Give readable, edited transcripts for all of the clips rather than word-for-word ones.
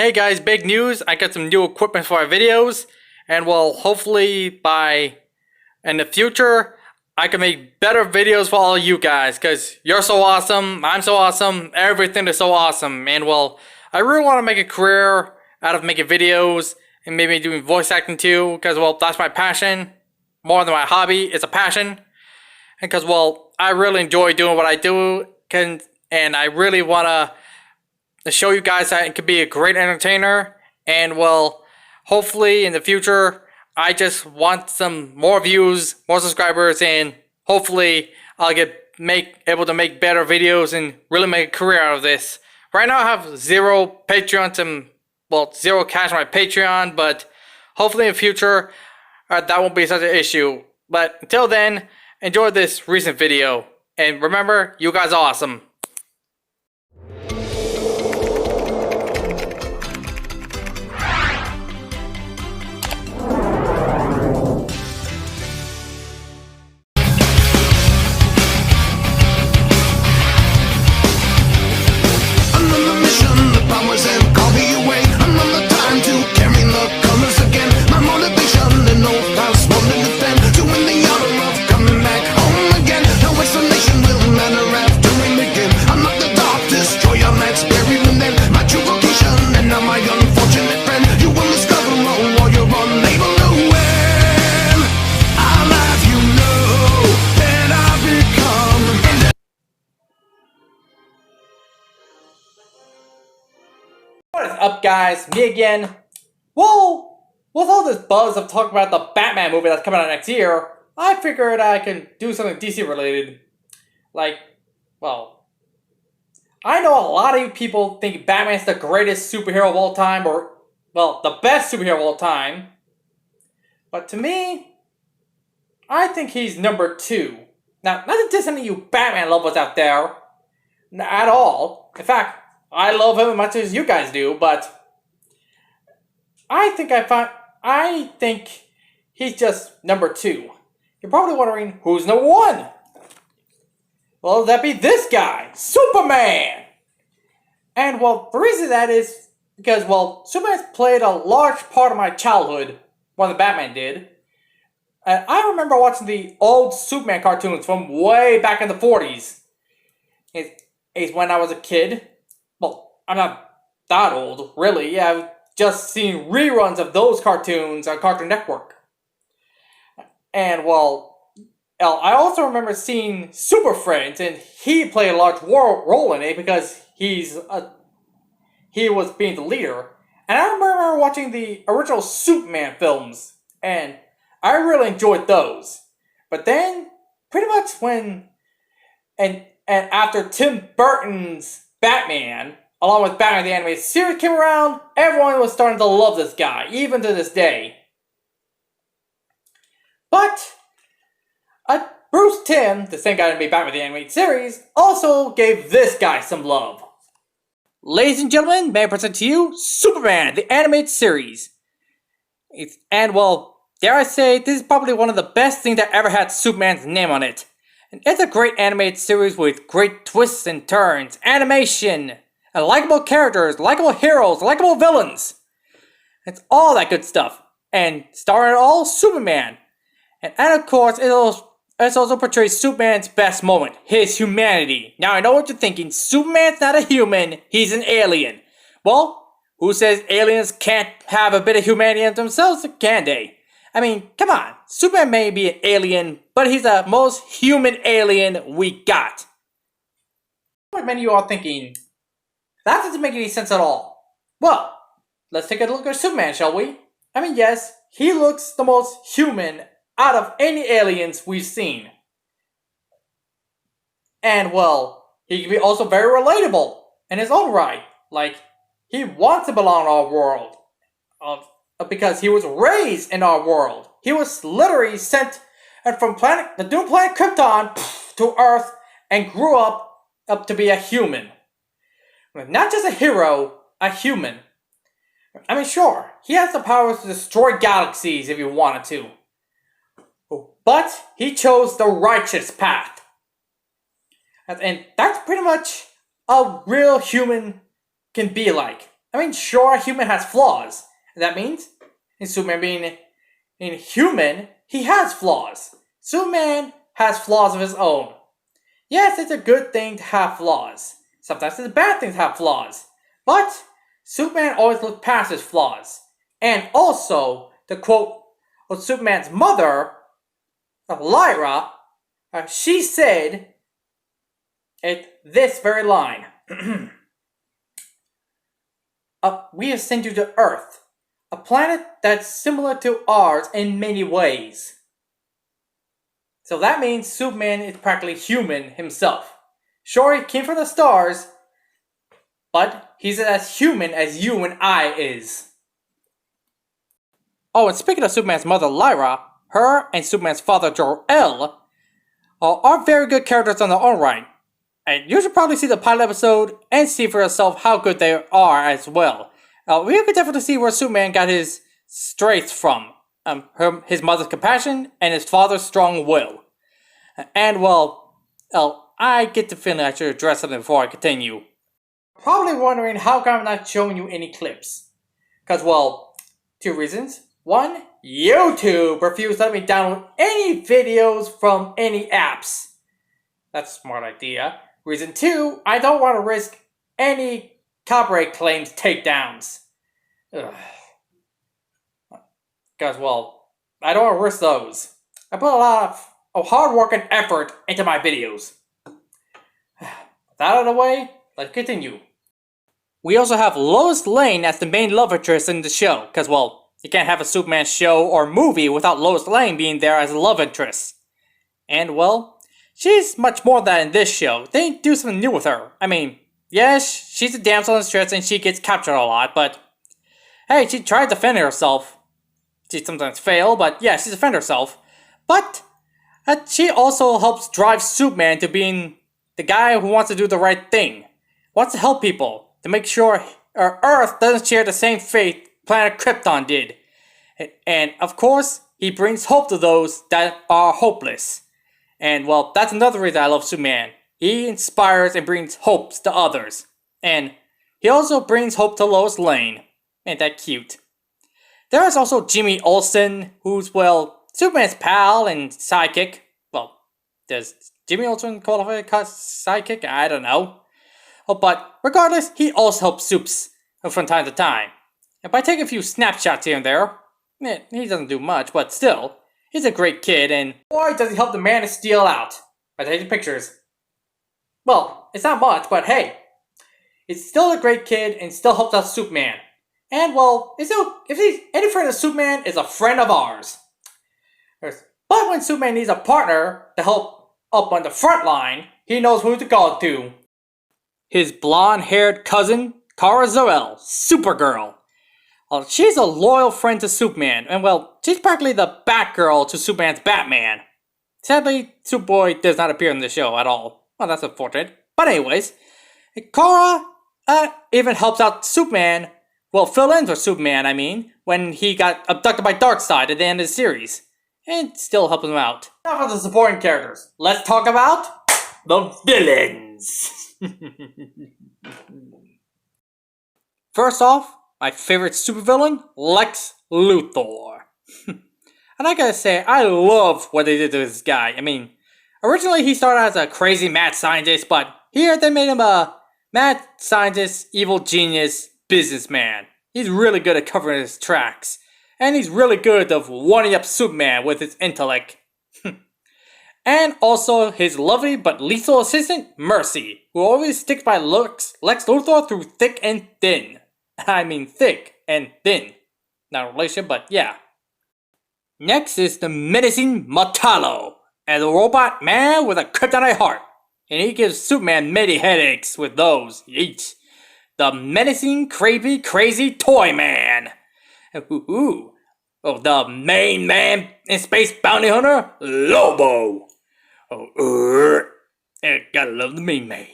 Hey guys, big news! I got some new equipment for our videos, and well, hopefully in the future, I can make better videos for all of you guys, because you're so awesome, I'm so awesome, everything is so awesome, and well, I really want to make a career out of making videos, and maybe doing voice acting too, because well, that's my passion, more than my hobby, it's a passion, and because well, I really enjoy doing what I do, and I really want to show you guys that it could be a great entertainer, and well, hopefully in the future I just want some more views, more subscribers, and hopefully I'll able to make better videos and really make a career out of this. Right now I have 0 Patreons and well, 0 cash on my Patreon, but hopefully in the future that won't be such an issue. But until then, enjoy this recent video, and remember, you guys are awesome. What is up, guys? Me again. Well, with all this buzz of talking about the Batman movie that's coming out next year, I figured I can do something DC related. Like, well, I know a lot of you people think Batman's the greatest superhero of all time, or, well, the best superhero of all time. But to me, I think he's number 2. Now, not to diss any of you Batman lovers out there, at all. In fact, I love him as much as you guys do, but I think he's just number 2. You're probably wondering, who's number 1? Well, that'd be this guy, Superman! And well, the reason that is because, well, Superman's played a large part of my childhood, more than Batman did. And I remember watching the old Superman cartoons from way back in the 40s. It's when I was a kid. Well, I'm not that old, really. I've just seen reruns of those cartoons on Cartoon Network. And, well, I also remember seeing Super Friends, and he played a large role in it because he was being the leader. And I remember watching the original Superman films, and I really enjoyed those. But then, pretty much and after Tim Burton's Batman, along with Batman the Animated Series came around, everyone was starting to love this guy, even to this day. But Bruce Timm, the same guy who made Batman the Animated Series, also gave this guy some love. Ladies and gentlemen, may I present to you Superman the Animated Series. And well, dare I say, this is probably one of the best things that ever had Superman's name on it. And it's a great animated series with great twists and turns, animation, and likable characters, likable heroes, likable villains. It's all that good stuff. And starring all Superman. And of course, it also portrays Superman's best moment, his humanity. Now I know what you're thinking, Superman's not a human, he's an alien. Well, who says aliens can't have a bit of humanity in themselves, can they? I mean, come on, Superman may be an alien, but he's the most human alien we got. Like many of you are thinking, that doesn't make any sense at all. Well, let's take a look at Superman, shall we? I mean, yes, he looks the most human out of any aliens we've seen. And well, he can be also very relatable in his own right. Like, he wants to belong in our world. Because he was raised in our world. He was literally sent from the doomed planet Krypton to Earth and grew up to be a human. Not just a hero, a human. I mean, sure, he has the power to destroy galaxies if he wanted to. But he chose the righteous path. And that's pretty much a real human can be like. I mean, sure, a human has flaws. That means, in Superman being inhuman, he has flaws. Superman has flaws of his own. Yes, it's a good thing to have flaws. Sometimes it's a bad thing to have flaws. But Superman always looks past his flaws. And also, to quote Superman's mother, Lyra, she said this very line. We have sent you to Earth, a planet that's similar to ours in many ways. So that means Superman is practically human himself. Sure, he came from the stars, but he's as human as you and I is. Oh, and speaking of Superman's mother, Lyra, her and Superman's father, Jor-El, are very good characters on their own right. And you should probably see the pilot episode and see for yourself how good they are as well. We could definitely see where Superman got his strength from. His mother's compassion and his father's strong will. And well, I get the feeling I should address something before I continue. Probably wondering how come I'm not showing you any clips. Because, well, two reasons. One, YouTube refused to let me download any videos from any apps. That's a smart idea. Reason two, I don't want to risk any copyright claims takedowns. Because, well, I don't want to risk those. I put a lot of hard work and effort into my videos. That out of the way, let's continue. We also have Lois Lane as the main love interest in the show. Because, well, you can't have a Superman show or movie without Lois Lane being there as a love interest. And, well, she's much more than that in this show. They do something new with her. I mean, yes, she's a damsel in distress and she gets captured a lot, but hey, she tried defending herself. She sometimes fails, but yeah, she defends herself. But she also helps drive Superman to being the guy who wants to do the right thing. Wants to help people, to make sure Earth doesn't share the same fate planet Krypton did. And of course, he brings hope to those that are hopeless. And well, that's another reason I love Superman. He inspires and brings hopes to others. And he also brings hope to Lois Lane. Ain't that cute? There is also Jimmy Olsen, who's, well, Superman's pal and sidekick. Well, does Jimmy Olsen qualify as sidekick? I don't know. Oh, but regardless, he also helps Supes from time to time. And by taking a few snapshots here and there, he doesn't do much, but still, he's a great kid, and boy does he help the Man of Steel out by taking pictures. Well, it's not much, but hey, it's still a great kid and still helps out Superman. And well, if he's any friend of Superman is a friend of ours. But when Superman needs a partner to help up on the front line, he knows who to call to. His blonde-haired cousin, Kara Zor-El, Supergirl. Well, she's a loyal friend to Superman, and well, she's practically the Batgirl to Superman's Batman. Sadly, Superboy does not appear in the show at all. Well, that's unfortunate. But anyways, Kara even helps out Superman, well, fill in for Superman, I mean, when he got abducted by Darkseid at the end of the series. And still helping him out. Enough of the supporting characters. Let's talk about the villains. First off, my favorite supervillain, Lex Luthor. And I gotta say, I love what they did to this guy. I mean, originally he started as a crazy mad scientist, but here they made him a mad scientist, evil genius, businessman. He's really good at covering his tracks. And he's really good at one up Superman with his intellect. And also his lovely but lethal assistant, Mercy, who always sticks by Lex Luthor through thick and thin. I mean thick and thin. Not a relation, but yeah. Next is the menacing Metallo, and the robot man with a kryptonite heart. And he gives Superman many headaches with those. Yeet. The menacing, crazy toy man. Ooh. Oh, the main man in Space Bounty Hunter, Lobo. Oh, gotta love the main man.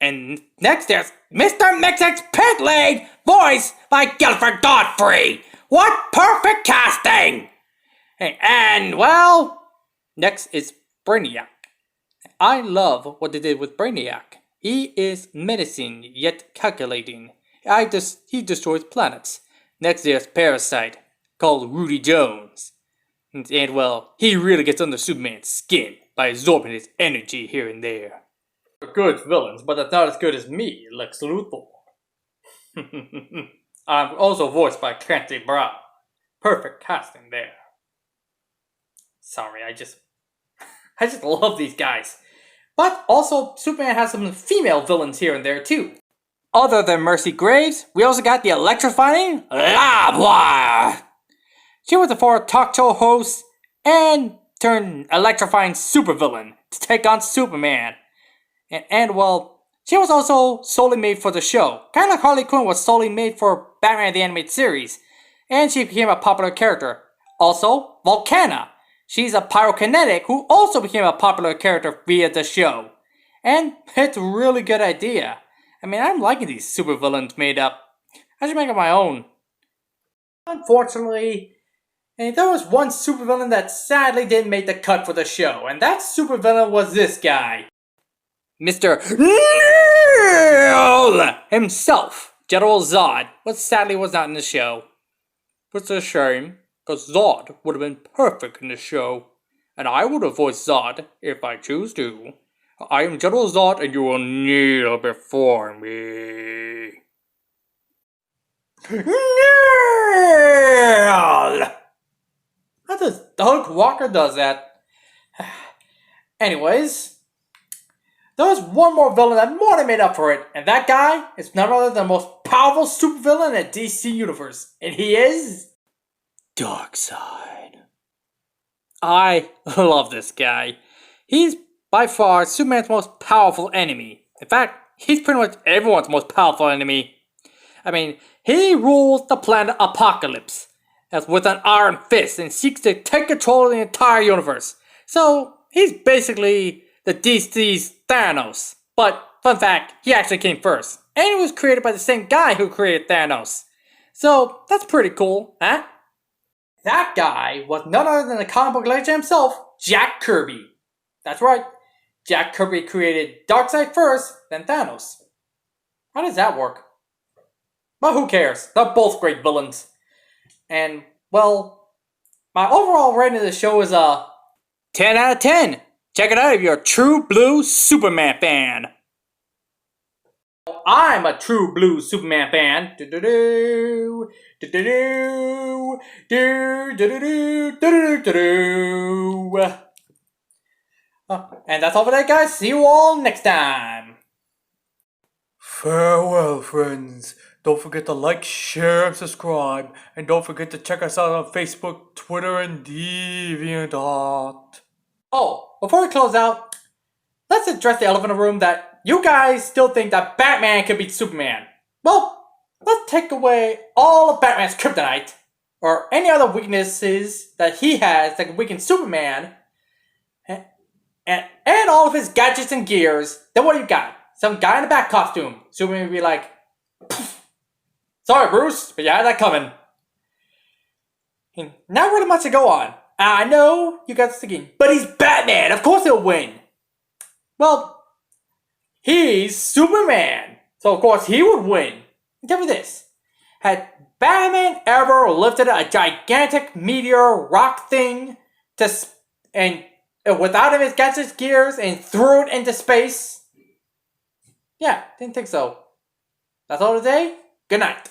And next there's Mr. Mexic's Pink Leg, voiced by Gilbert Godfrey. What perfect casting! And well, next is Brainiac. I love what they did with Brainiac. He is menacing yet calculating. He destroys planets. Next there's Parasite, called Rudy Jones. And well, he really gets under Superman's skin by absorbing his energy here and there. Good villains, but that's not as good as me, Lex Luthor. I'm also voiced by Clancy Brown. Perfect casting there. Sorry, I just love these guys. But also, Superman has some female villains here and there too. Other than Mercy Graves, we also got the electrifying Labwa. She was a former talk show host and turned electrifying supervillain to take on Superman. And well, she was also solely made for the show, kind of like Harley Quinn was solely made for Batman the Animated Series, and she became a popular character. Also, Volcana. She's a pyrokinetic who also became a popular character via the show. And it's a really good idea. I mean, I'm liking these supervillains made up. I should make up my own. Unfortunately, there was one supervillain that sadly didn't make the cut for the show, and that supervillain was this guy. Mr. Neil himself, General Zod, but sadly was not in the show. It's a shame, because Zod would have been perfect in the show, and I would have voiced Zod if I choose to. I am General Zod, and you will kneel before me. Kneel! How does Doug Walker does that? Anyways, there's one more villain that more than made up for it, and that guy is none other than the most powerful supervillain in the DC universe, and he is Darkseid. I love this guy. He's by far Superman's most powerful enemy. In fact, he's pretty much everyone's most powerful enemy. I mean, he rules the planet Apokolips as with an iron fist and seeks to take control of the entire universe. So, he's basically the DC's Thanos. But, fun fact, he actually came first. And he was created by the same guy who created Thanos. So, that's pretty cool, huh? That guy was none other than the comic book legend himself, Jack Kirby. That's right, Jack Kirby created Darkseid first, then Thanos. How does that work? But who cares? They're both great villains. And, well, my overall rating of the show is a 10 out of 10. Check it out if you're a true blue Superman fan. I'm a true blue Superman fan. And that's all for that, guys. See you all next time. Farewell, friends. Don't forget to like, share, and subscribe. And don't forget to check us out on Facebook, Twitter, and DeviantArt. Oh, before we close out, let's address the elephant in the room that you guys still think that Batman can beat Superman. Well, let's take away all of Batman's kryptonite, or any other weaknesses that he has that can weaken Superman, and all of his gadgets and gears. Then what do you got? Some guy in a bat costume. Superman would be like, sorry, Bruce, but you had that coming. And not really much to go on. I know you guys are thinking, but he's Batman. Of course he'll win. Well, he's Superman, so of course he would win. Tell me this: had Batman ever lifted a gigantic meteor rock thing and without him his gadgets, gears, and threw it into space? Yeah, didn't think so. That's all today. Good night.